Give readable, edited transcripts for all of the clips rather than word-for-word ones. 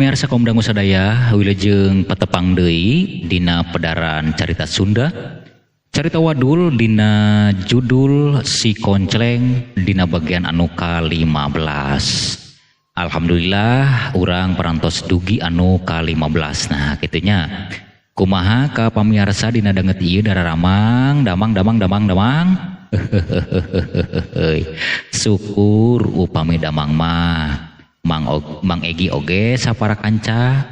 Pamirsa kaum dangu sadaya, wilujeng patepang deui dina pedaran carita Sunda. Carita wadul dina judul Si Koncleng dina bagian anu ka-15. Alhamdulillah urang parantos dugi anu ka-15. Nah, kitunya. Kumaha ka pamirsa dina danget ieu dararamang, damang. Syukur upami damang mah. Mang Egi oge sapara kanca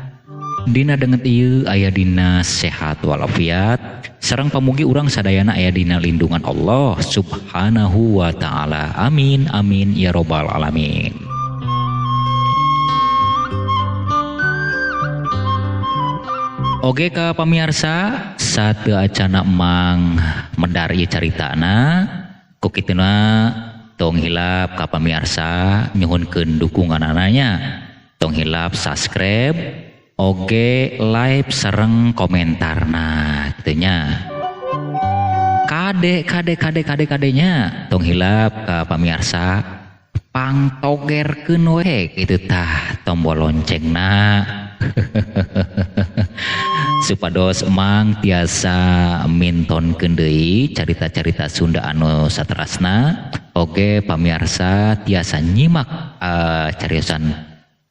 dina denget ieu aya dina sehat walafiat sareng pamugi urang sadayana aya dina lindungan Allah Subhanahu wa taala. Amin amin ya robbal alamin. Oge ka pamirsa sateu acana emang medar ieu caritana ku kituna tong hilap ka pamirsa nyuhunkeun dukungan ananya, tong hilap subscribe oge like sareng komentarna kitu kadenya tong hilap ka pamirsa pangtogerkeun we kitu tah tombol loncengna supados emang tiasa mintonkeun deui carita-carita Sunda anu saterasna oge pamirsa tiasa nyimak cariosan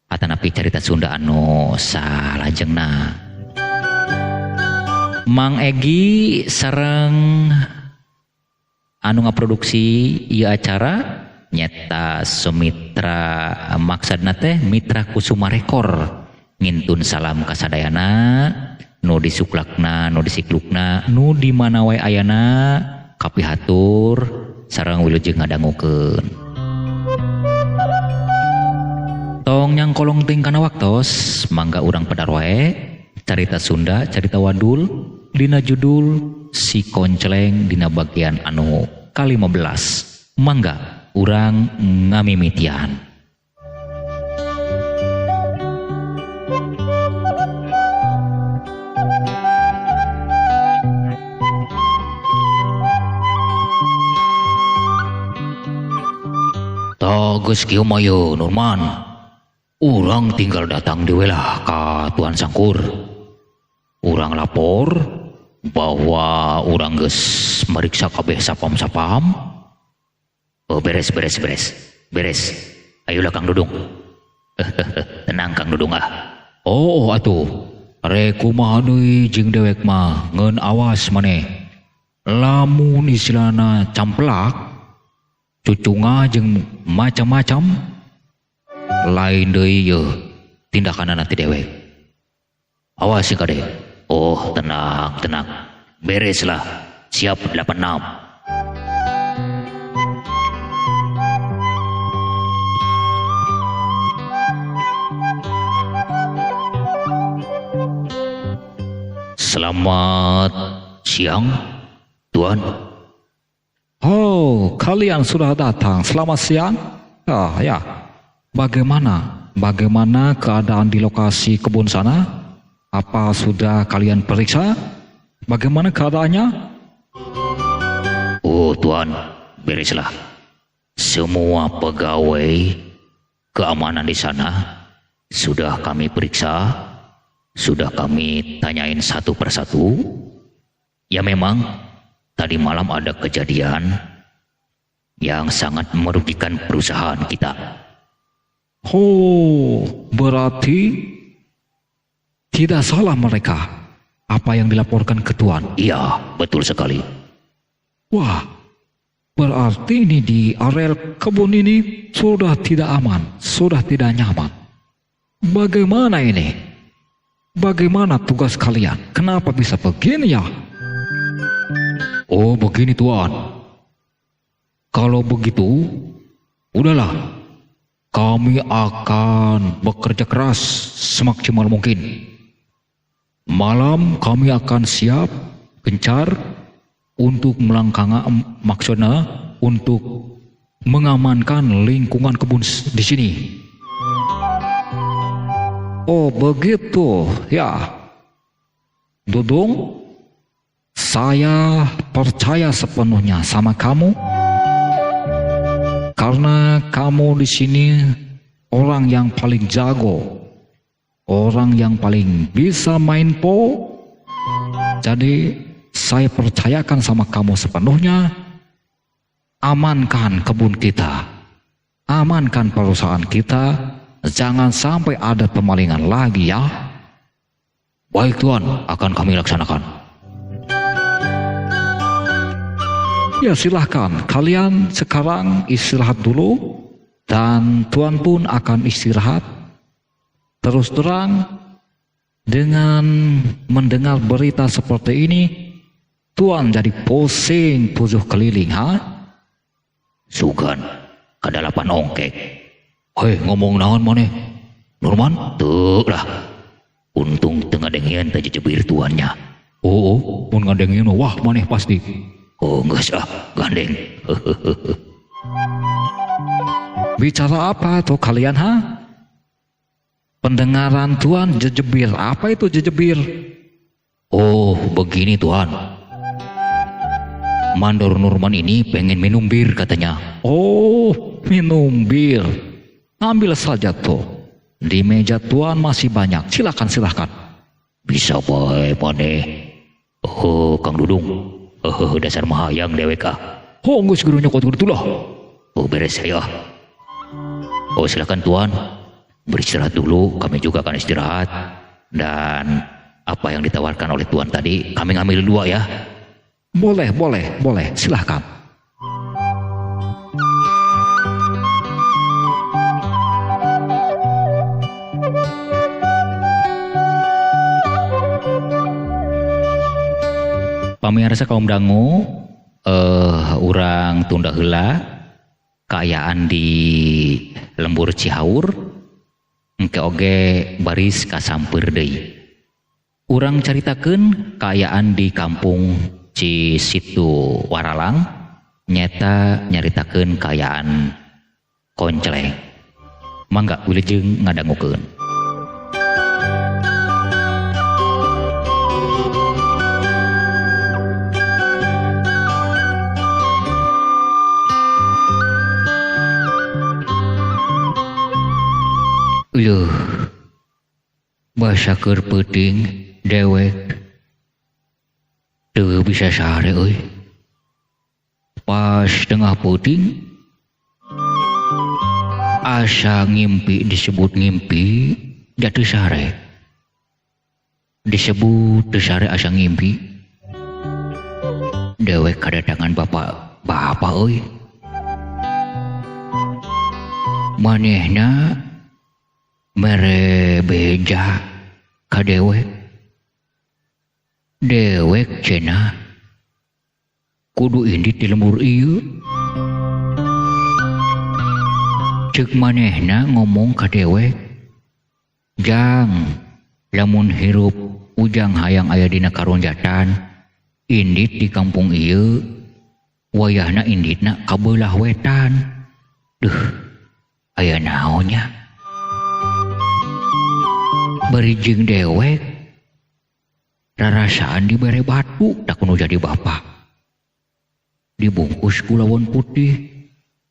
atanapi carita Sunda anu salajengna. Mang Egi sareng anu ngaproduksi ieu acara nyeta Sumitra maksudna teh Mitra Kusuma Rekor ngintun salam kasadayana nu disuklakna nu disiklukna nu di mana wae ayana kapihatur sareng wilujeng ngadangukeun. Tong nyangkolong ting kana waktos mangga urang pedar wae carita Sunda carita wadul dina judul Si Koncleng dina bagian anu ka-15. Mangga urang ngamimitian. Geus kieu mah yeuh Nurman. Urang tinggal datang deui lah ka Tuan Sangkur. Urang lapor bahwa urang geus meriksa kabeh sapam-sapam. Beres. Ayolah Kang Dudung. Tenang Kang Dudung ah. Oh atuh. Rek kumaha deui jeung dewek mah ngeun awas maneh. Lamun istilahna camplak cucunga jeung macam-macam lain deui yeuh tindakanna ti dewek. Awas ka deh. Oh tenang. Beres lah. Siap 86. Selamat siang Tuan. Oh, kalian sudah datang. Selamat siang. Ya. Bagaimana keadaan di lokasi kebun sana? Apa sudah kalian periksa? Bagaimana keadaannya? Oh, Tuan, bereslah. Semua pegawai keamanan di sana sudah kami periksa, sudah kami tanyain satu persatu. Ya memang tadi malam ada kejadian yang sangat merugikan perusahaan kita. Oh, berarti tidak salah mereka apa yang dilaporkan ke Tuan? Iya, betul sekali. Wah, berarti ini di areal kebun ini sudah tidak aman, sudah tidak nyaman. Bagaimana ini? Bagaimana tugas kalian? Kenapa bisa begini ya? Oh begini Tuan, kalau begitu udahlah kami akan bekerja keras semaksimal mungkin. Malam kami akan siap gencar untuk maksudnya untuk mengamankan lingkungan kebun di sini. Oh begitu ya Dudung. Saya percaya sepenuhnya sama kamu karena kamu di sini orang yang paling jago orang yang paling bisa main po. Jadi saya percayakan sama kamu sepenuhnya. Amankan kebun kita, amankan perusahaan kita, jangan sampai ada pemalingan lagi ya. Baik Tuan, akan kami laksanakan. Ya silahkan, kalian sekarang istirahat dulu. Dan Tuan pun akan istirahat. Terus terang, dengan mendengar berita seperti ini, Tuan jadi pusing 7 keliling, ha? Sugan, kadalapan ongkek. Hei, ngomong naon maneh? Nurman, tuh lah. Untung tengah dengian tadi jebir tuannya. Oh, pun ngadengin wah maneh pasti. Oh, enggak sah, gandeng. Bicara apa tuh kalian, ha? Pendengaran Tuan jejebir. Apa itu jejebir? Oh, begini Tuan. Mandor Nurman ini pengen minum bir katanya. Oh, minum bir. Ambil saja tuh. Di meja Tuan masih banyak. Silakan. Bisa bae maneh. Oh, Kang Dudung. Dasar mahayang dewek ah. Oh, geus guru nyokot lah. Oh, beres saya. Oh, silakan Tuan. Beristirahat dulu, kami juga akan istirahat. Dan apa yang ditawarkan oleh Tuan tadi, kami ngambil 2 ya. Boleh. Silakan. Pamirsa kaum dangu, urang tunda heula kaayaan di lembur Cihaur engke oge baris kasampeur deui. Urang caritakeun kaayaan di kampung Cisitu Waralang nyata nyaritakeun kaayaan Konceleng. Mangga wilujeng ngadangukeun. Bahasa keur peuting dewek teu bisa sare euy. Pas tengah peuting asa ngimpi disebut ngimpi da teu sare. Disebut teu sare asa ngimpi. Dewek kadatangan bapak euy. Manehna mere beja ka dewek cenah kudu indit di lembur ieu. Ceuk manehna ngomong ka dewek, jang lamun hirup ujang hayang aya dina karonjatan indit di kampung ieu wayahna inditna kabeulah wetan. Duh, aya naonnya? Berijing dewek rarasaan dibere batu tak kuno jadi bapak. Dibungkus ku lawon putih,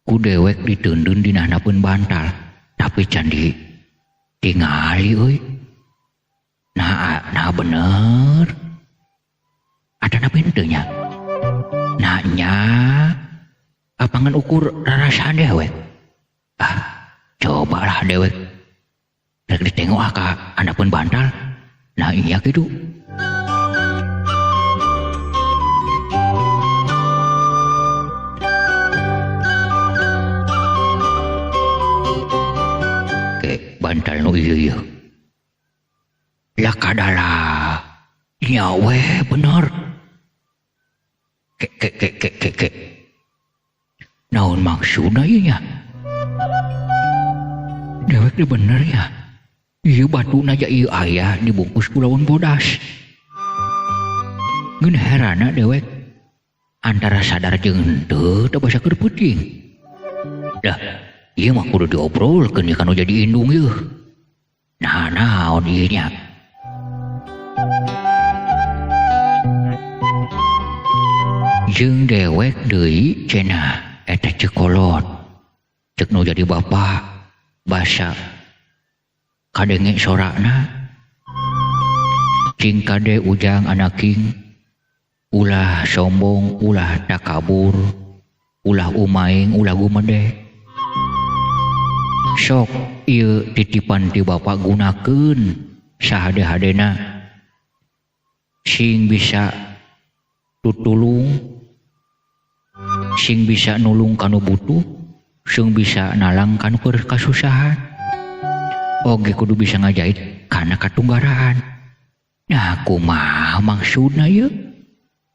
ku dewek diteundeun dina hanapeun bantal, tapi candi tingali euy. Nah bener. Adana pintu nya. Nanya apangan ukur rarasaan dewek. Cobalah dewek. Rek ditengok ka hanapeun bantal. Nah iya kitu. Bantal nu ieu lah kadala nyawe bener ke naon maksudna ieu nya dewek di bener ya ieu batuna ja ieu aya dibungkus ku lawon bodas ngeun herana dewek antara sadar jeung henteu teu basa keur peuting dah. Iya mah kudu diobrolkeun ya kanu jadi indung ieu. Nah naon ieu nya? Jeung dewek deui cenah eta cekolot. Ceuk nu jadi bapak basa kadenge sorakna cing kade ujang anaking ulah sombong ulah takabur ulah umaing ulah gumede sok ieu titipan ti Bapa gunakeun sahade-hadena sing bisa tutulung sing bisa nulung kanu butuh sing bisa nalang kanu keur kasusahan oge kudu bisa ngajait kana katunggaraan. Nah kumaha maksudna ieu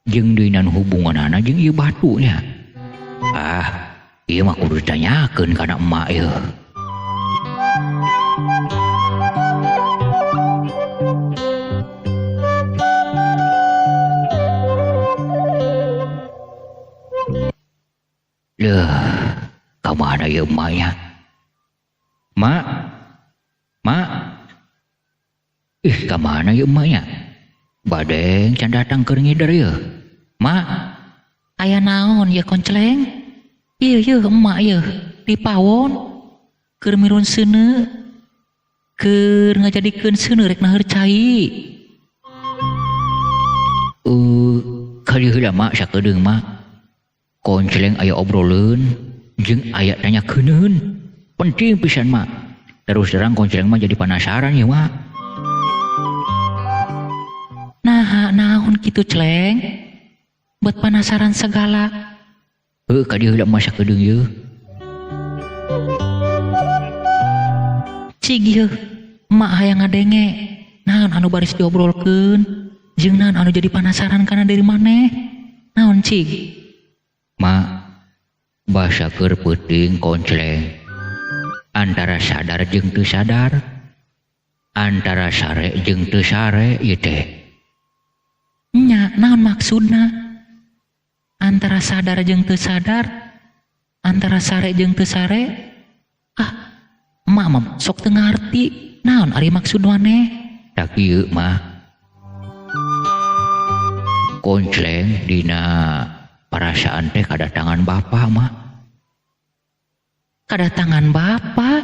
jeung deunan hubunganana jeung ieu batunya ieu mah kudu ditanyakeun kana emak ieu. Kamana ieu emaknya? Mak? Kamana ieu emaknya? Badeng can datang keur ngider ieu. Mak, aya naon ieu koncleng? Ieu emak ieu di pawon keur mirun seuneu. Keur ngajadikeun seuneu rek naeur cai. Kali heula mak sakedeung mak. Koncleng aya obroleun jeung aya tanyakeuneun penting pisan mak. Terus terang koncleng mah jadi penasaran ya mak. Nah naon kitu Cleng? Buat penasaran segala. Kadi heula mah sakedeung ieu. Cig ieu emak hayang ngadenge naon anu baris diobrolkeun jeung naon anu jadi penasaran kana dari maneh. Naon cig? Mak, basa keur peuting koncleng antara sadar jeung teu sadar, antara sare jeung teu sare ieu teh. Nya, naon maksudna? Antara sadar jeung teu sadar, antara sare jeung teu sare? Emak mah sok teu ngarti naon ari maksud maneh. Tak ieu mah. Koncleng dina perasaan teh kadatangan Bapa mah. Kadatangan Bapa?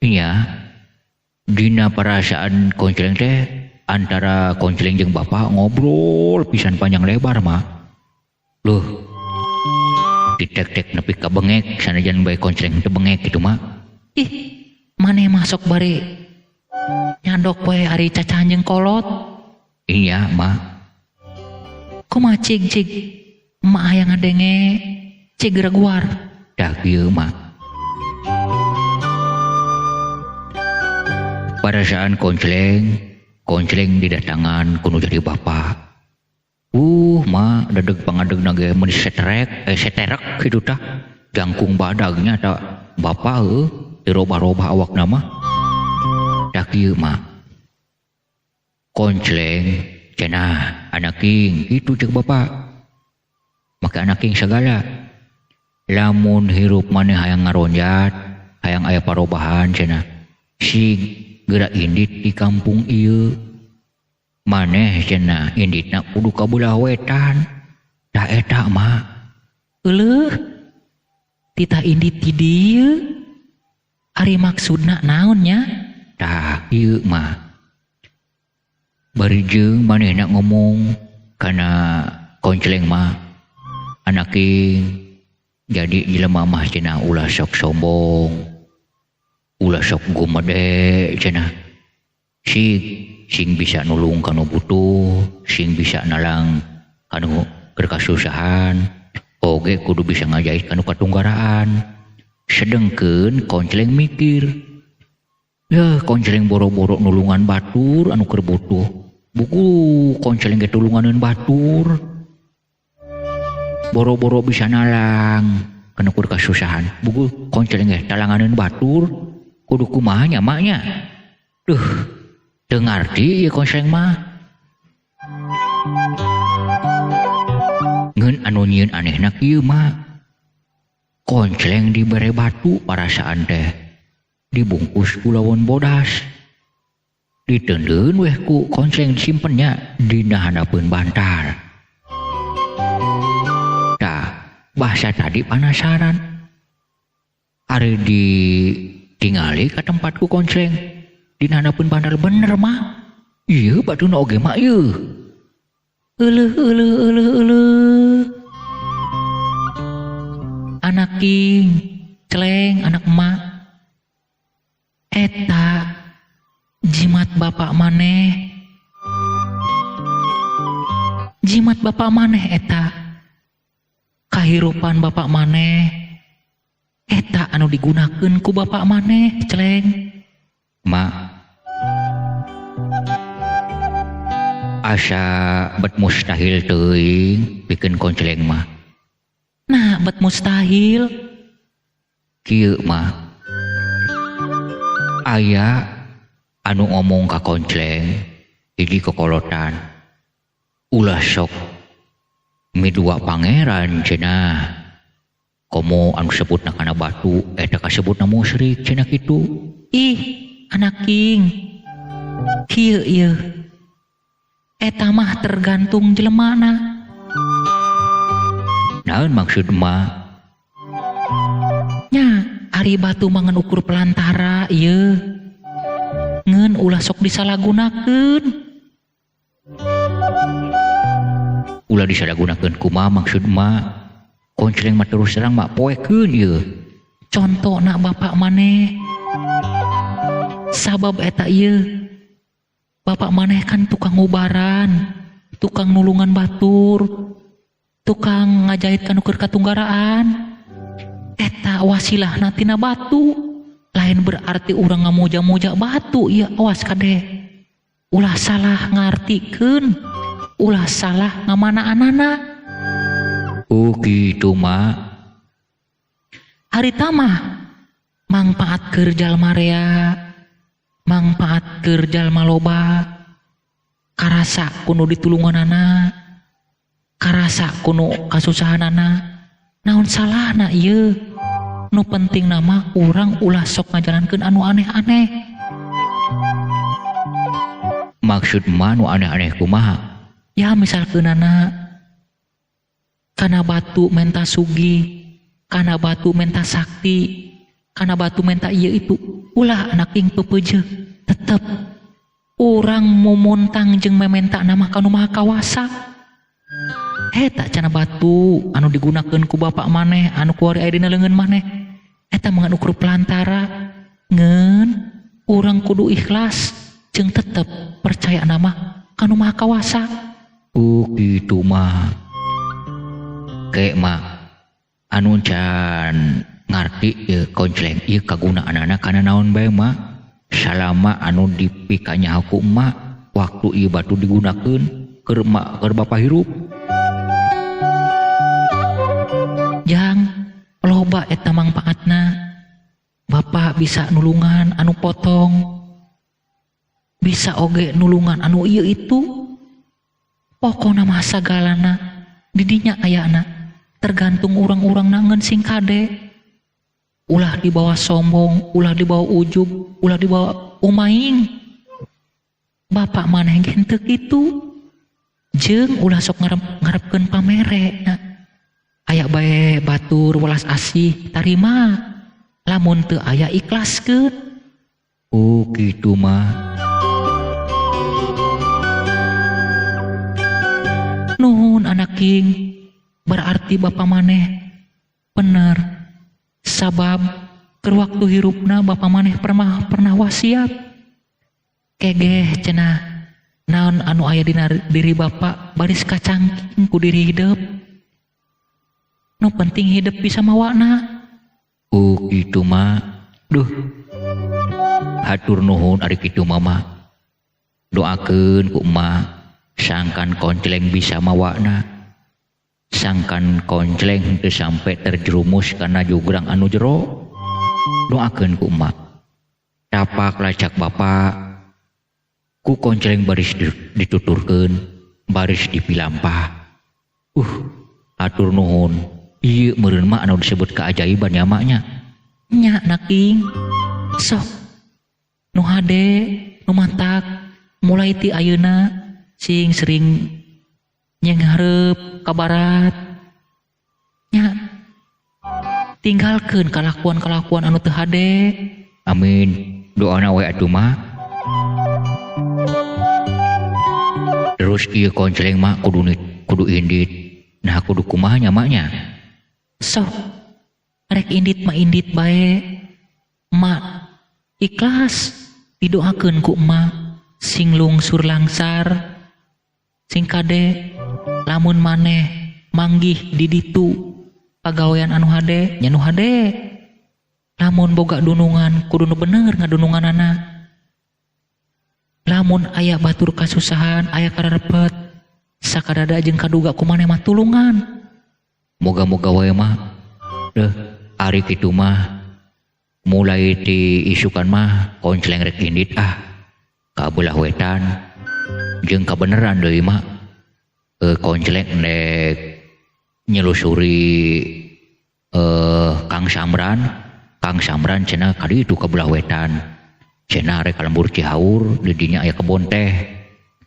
Iya. Dina perasaan koncleng teh antara koncleng jeung Bapa ngobrol pisan panjang lebar mah. Loh. Ditek-tek nepi ka bengek sanajan bae koncleng teu bengek kitu mah. Maneh masuk bari nyandok wae ari cacahan jeung kolot. Iya mah. Kumaha cig emak hayang ngadenge cig reguar. Dah kieu mah. Perasaan koncleng didatangan kudu jadi Bapa. Mah dadeg pangadegna ge mun seterek kitu tah. Jangkung badagnya tah Bapa diroba-roba awakna mah. Dah kieu mah. Koncleng cenah anaking kitu ceuk Bapa. Maka anaking segala. Lamun hirup maneh hayang ngaronjat, hayang aya parobahan cenah. Sing geura indit di kampung ieu. Maneh cenah inditna kudu ka beulah wetan. Da eta mah. Euleuh. Tita indit ti dieu. Ari maksudna naon nya? Tah ieu mah. Bari jeung manehna ngomong kana koncleng mah anaking jadi jelema mah cenah ulah sok sombong, ulah sok gumede cenah. Sing bisa nulung kanu butuh, sing bisa nalang kanu keur kasusahan, oge kudu bisa ngajait kanu katunggaraan. Sedengkeun koncleng mikir, ya koncleng boro-boro nulungan batur anu keur butuh. Buku koncleng ge tulunganeun batur. Boro-boro bisa nalang kanu keur kasusahan. Buku koncleng ge talanganeun batur. Kudu kumaha nya maknya? Teu ngarti ieu koncleng mah. Ngeun anu nyieun anehna kieu mah. Koncleng dibere batu parasaan teh dibungkus ku lawon bodas. Ditendeun weh ku koncleng disimpennya dina handapeun bantal. Tah, bahasa tadi penasaran. Ari ditingali ka tempatku koncleng. Dina pun bener mah. Iya batuna oge mah ieu. Eleuh. Anak king, celeng anak emak. Eta jimat bapak maneh. Jimat bapak maneh eta. Kahirupan bapak maneh. Eta anu digunakeun ku bapak maneh, celeng. Mak, asa bet mustahil teuing pikeun konceleng mah. Nah, bet mustahil. Kieu mah. Aya anu ngomong ka konceleng hiji kokolotan. Ulah sok midua pangeran cenah. Komo anu sebutna kana batu eta kasebutna musyrik cenah kitu. Ih, anak king. Kieu ieu. Eta mah tergantung jelemana. Naon maksud mah? Nya, ari batu mangan ukur pelantara ieu. Ngeun ulah sok disalahgunakeun. Ulah disalahgunakeun kumaha maksud mah? Konceleng mah terus terang mah poekeun ieu. Contona bapak maneh. Sabab eta ieu. Bapak maneh kan tukang ngubaran, tukang nulungan batur, tukang ngajahit kanu keur katunggaraan. Eta wasilah tina batu. Lain berarti urang ngamoja-moja batu, ya awas kade. Ulah salah ngartikeun, ulah salah ngamana-anana. Oh gitu mah. Harita mah mangpaat keur jalma rea, mangpaat keur jalma loba, karasa kuno ditulunganana, karasa kuno kasusahanana. Naon salahna ieu? Nu penting nama urang ulah sok ngajalankeun anu aneh-aneh. Maksud mah nu aneh-aneh kumaha? Ya misalkeunana kana batu menta sugi, kana batu menta sakti, kana batu menta ieu itu, ulah anak ing peupeujeuh. Tetep urang mumontang jeung mementa nama kanu maha kawasa. Eta cenah batu anu digunakeun ku bapak maneh anu kuari aya dina leungeun maneh. Eta mangan ukur pelantara. Ngeun urang kudu ikhlas jeung tetep percaya nama kanu maha kawasa. Oh gitu mah. Kayak mah anu can ngarti ieu konceleng ieu kagunaanana kana naon bae mah salama anu dipikanya hukum mah waktu ieu batu digunakeun keur bapak hirup. Jang loba eta mangpaatna. Bapak bisa nulungan anu potong, bisa oge nulungan anu ieu itu. Pokona mah sagalana didinya ayana. Tergantung urang-urang nangen sing kade. Ulah dibawa sombong, ulah dibawa ujub, ulah dibawa umaing. Bapak maneh henteu kitu. Jeung ulah sok ngarepkeun pamere. Aya bae batur welas asih tarima. Lamun teu aya ikhlaskeun. Oh kitu mah. Nuhun anak king. Berarti bapak maneh bener. Sabab keur waktu hirupna bapak maneh pernah wasiat. Kegeh cenah naon anu aya dina diri bapak baris kacangking ku diri hidup. Nu penting hidup bisa mawana. Oh gitu mah. Duh. Hatur nuhun ari kitu mama. Doakeun ku emak sangkan konceleng bisa mawana. Sangkan konceleng teu sampai terjerumus karena jugrang anu jero. Doakeun ku emak. Tapak lacak bapak ku konceleng baris dituturkeun, baris dipilampah. Atur nuhun. Ieu meureun mah anu disebut keajaiban ya maknya. Nya naking. Sok nu hade nu mantak mulai ti ayeuna sing sering nyengharep ka barat. Nya tinggalkeun kalakuan-kalakuan anu teu hade. Amin. Doana we atuh mah. Terus ieu konceleng mah kudu indit. Nah kudu kumahnya maknya. Sok rek indit mah indit bae. Mak ikhlas didoakeun ku emak sing lungsur langsar sing kade lamun maneh manggih di ditu pagawean anu hade nya nu hade. Lamun boga dunungan kudu nu bener ngadununganana. Lamun aya batur kasusahan aya karepet sakadada jeung kaduga ku maneh mah tulungan. Moga-moga wae mah ari kitu mah mulai diisukan mah konceleng rek indit ka belah wetan jeung kabeneran deui mah konceleng rek nyelusuri Kang Samran cenah kaditu ka belah wetan cenah rek lembur Cihaur di dinya aya kebon teh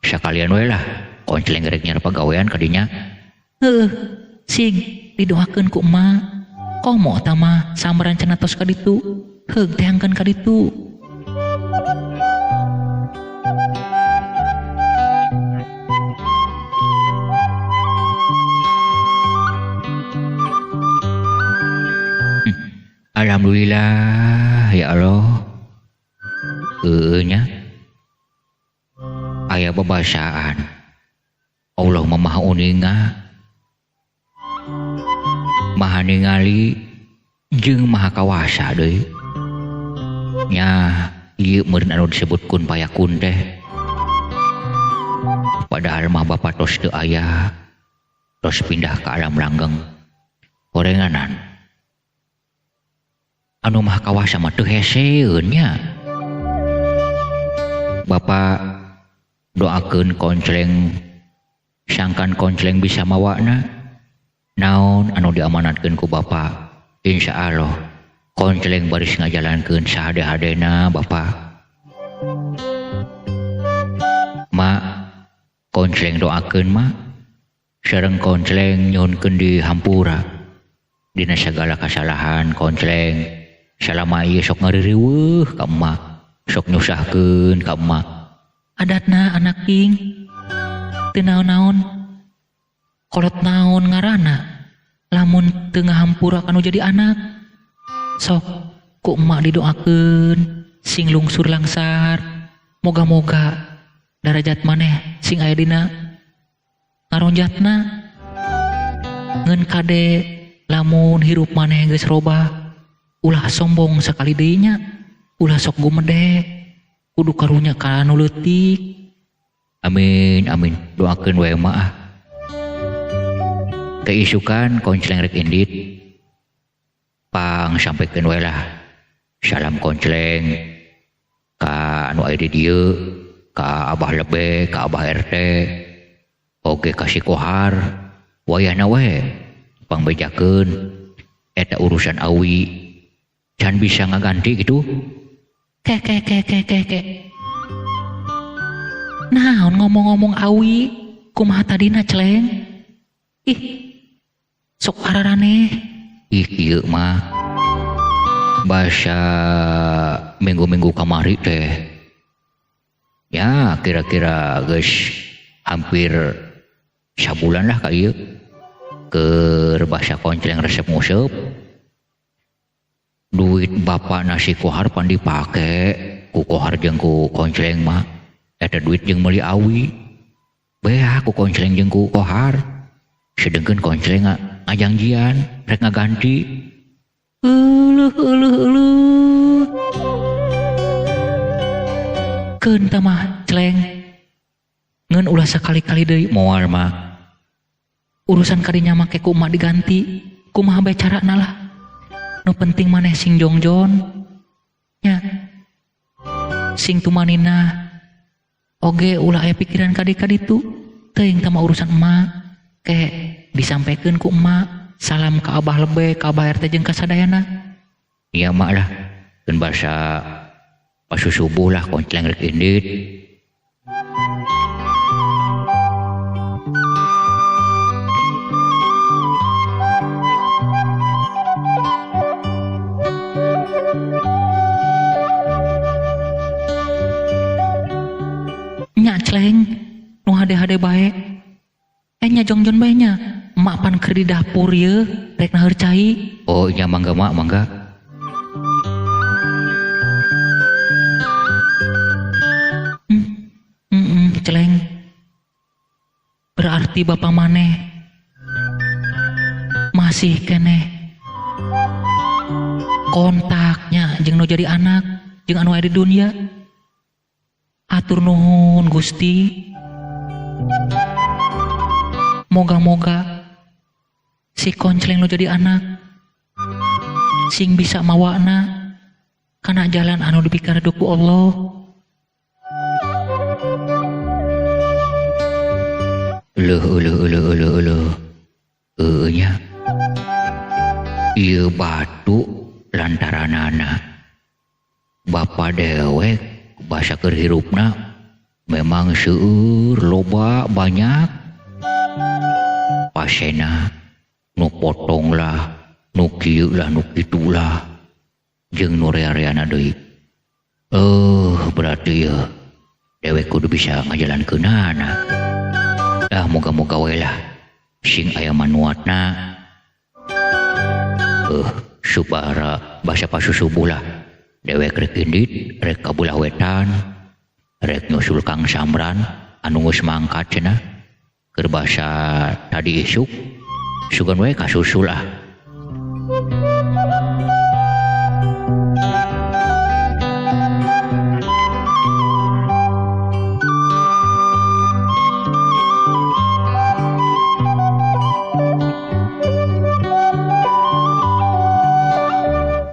sakalian we lah konceleng rek nyar pagawean ka dinya. Sig didoakeun ku emak komo eta mah Samran cenah tos ka ditu heug teangkeun ka ditu. Alhamdulillah ya Allah. Nya aya babasaan Allah Maha Uninga Maha ningali jeung Maha Kawasa deui. Nya ieu meureun anu disebutkeun payakun teh. Padahal mah bapa tos teu aya, tos pindah ka alam langgeng. Gorenganan anu Maha Kawasa mah teu heseun nya. Bapa doakeun konceleng sangkan konceleng bisa mawakna naon anu diamanatkeun ku bapa. Insya Allah konceleng baris ngajalankeun sahade-hadena bapa. Mak konceleng doakeun mak sareng konceleng nyuhunkeun di hampura dina sagala kasalahan konceleng salama ieu sok ngaririweuh ka emak sok nyusahkeun ka emak. Adatna anak king teu naon-naon kolot naon ngaranna lamun teu ngahampura kanu jadi anak. Sok ku emak didoakeun sing lungsur langsar moga-moga darajat maneh sing aya dina ngaronjatna ngeun kade lamun hirup maneh geus robah ulah sombong sakali deui nya ulah sok gumede kudu karunya ka anu leutik. Amin amin doakeun wae mah. Keisukan konceleng rek indit pang sampaikeun wae lah salam konceleng ka anu aya di dieu ka Abah Lebe ka Abah RT oge ka si Kohar wayahna we pangbejakeun eta urusan awi can bisa ngaganti gitu. Ke naon ngomong-ngomong awi kumaha tadina celeng. Ih sok araraneh. Ih ieu mah bahasa minggu-minggu kamari teh ya kira-kira geus hampir sabulan lah ka ieu keur bahasa konceleng resep nguseup. Duit bapa nasi Kohar pan dipake ku Kohar jeung ku konceleng mah eta duit jeung meuli awi beah ku konceleng jeung ku Kohar sedengkeun konceleng ngajangjian rek ngaganti. Keun tah mah celeng ngeun ulah sakali-kali deui Moal mah urusan kadinya make ku emak diganti kumaha bae carana lah. Nu penting maneh sing jongjon nya sing tumanina oge ulah aya pikiran kadi-kaditu teuing tah mah urusan emak ke disampaikeun ku emak salam ka Abah Lebe ka Abah RT jeung ka sadayana. Iya mak lah keun bahasa pasusubuh lah konceleng rek indit. Nya celeng nu hade-hade bae. Nya jongjon bae nya. Emak pan keur di dapur ye, rek naheur cai. Oh iya mangga mak mangga. Celeng. Berarti bapak maneh masih keneh kontaknya jeung nu jadi anak jeung anu aya di dunia. Atur nuhun Gusti. Moga-moga si Konceleng nu jadi anak sing bisa mawakna kana jalan anu dipikaredo ku Allah. Nya ieu batu lantaranana bapa dewek basa keur hirupna memang seueur loba banyak pasena nu potong lah nu kieu lah nu kitu lah jeung nu rea-reana deui. Berarti ya dewek kudu bisa ngajalankeunana. Moga-moga we lah sing aya manuatna subara basa pasusubuh lah dewek rek indit rek kabulah wetan rek nyusul Kang Samran anu geus mangkat cenah keur basa tadi isuk sugan we kasusul lah.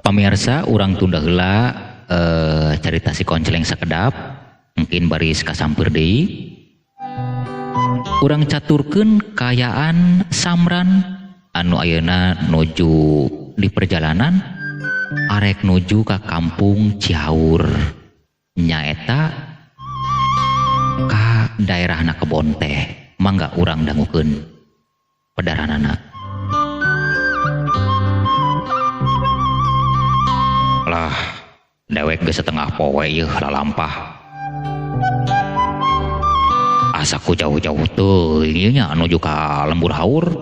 Pamirsa, urang tunda heula carita si Konceleng sakedap mungkin baris kasampeur deui. Urang caturkeun kayaan Samran anu ayeuna nuju di perjalanan arek nuju ka kampung Cihaur nyaeta ka daerahna Kebon teh. Mangga urang dangukeun pedaranana. Lah dewek geus setengah poe yeuh lalampah. Asaku jauh-jauh teuing ieu nya nuju ka Lembur Haur.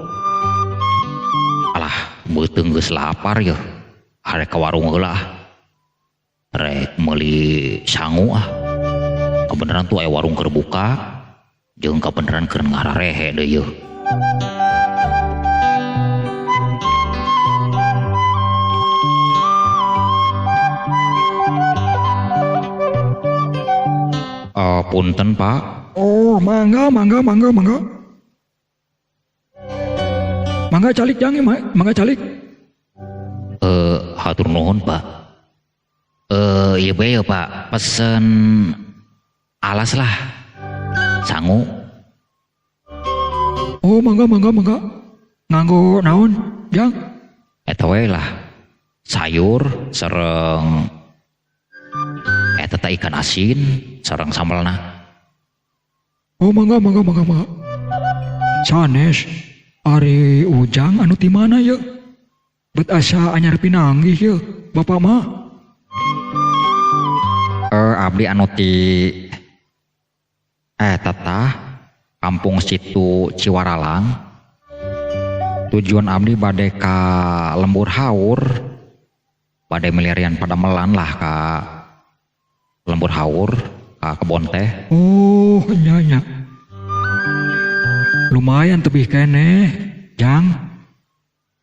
Alah beuteung geus lapar yeuh. Arek ka warung heula. Rek meuli sangu Kebeneran tuh aya warung keur buka jeung kebeneran keur ngararehe deui yeuh. Punten Pak. Oh, mangga. Mangga calik jangan, mangga calik. Hatur nuhun Pak. Iya bae ya Pak, pesen alas lah. Sangu. Oh, mangga. Nganggo naon, Jang? Eta we lah. Sayur sareng eta ikan asin sareng sambelna. Oh, mangga. Sanes, ari Ujang anu ti mana ye? Bet asa anyar pinanggih ye, Bapak mah. Abdi anu ti tah kampung situ Ciwaralang. Tujuan abdi bade ka Lembur Haur. Bade milarian pada melan lah ka Lembur Haur ka Kebon teh. Oh, nya. Lumayan tebih keneh, Jang.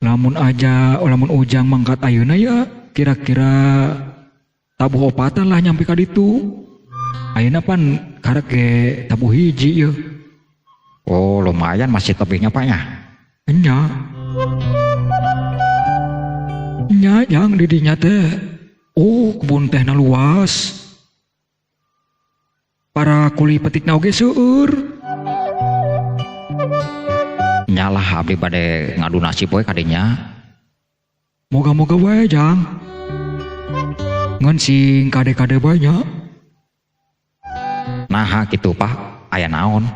Lamun Ujang mangkat ayeuna ya, kira-kira tabuh opatan lah nyampe ka ditu. Ayeuna pan karek ge tabuh hiji ya. Oh, lumayan masih tebihnya Pak nya. Nya. Nya Jang di dinya teh. Oh, kebun teh na luas. Para kuli petikna oge seueur. Nyalah abdi bade ngadu nasib we kadinya. Moga-moga wae Jang. Ngan sing kade-kade banyak. Nah gitu Pak, aya naon?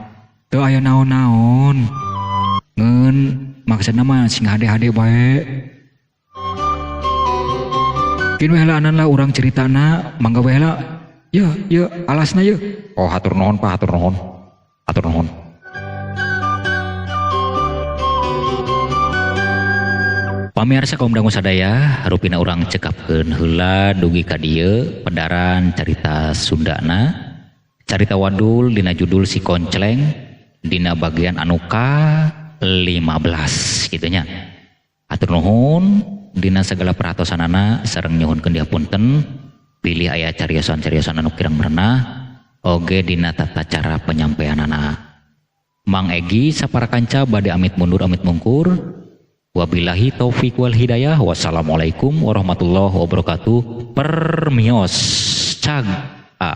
Teu aya naon-naon. Ngan maksudna mah sing hade-hade bae. Kin we heulaan lah urang ceritana, mangga we heula. Ya, alasna ye. Oh, hatur nuhun Pak, hatur nuhun. Atur nuhun. Pamirsa kaum dangu sadaya, rupina urang cekapkeun heula dugi ka dieu pedaran carita Sundana, carita Wadul dina judul Si Koncleng dina bagian anu ka-15 kitu nya. Atur nuhun dina segala peratosanana sareng nyuhunkeun dihapunten pilih aya cariosan-cariosan anu kirang merenah oge dina tata cara penyampaianana. Mang Egi saparakanca bade amit mundur amit mungkur. Wabillahi taufik wal hidayah. Wassalamualaikum warahmatullahi wabarakatuh. Permios cag a.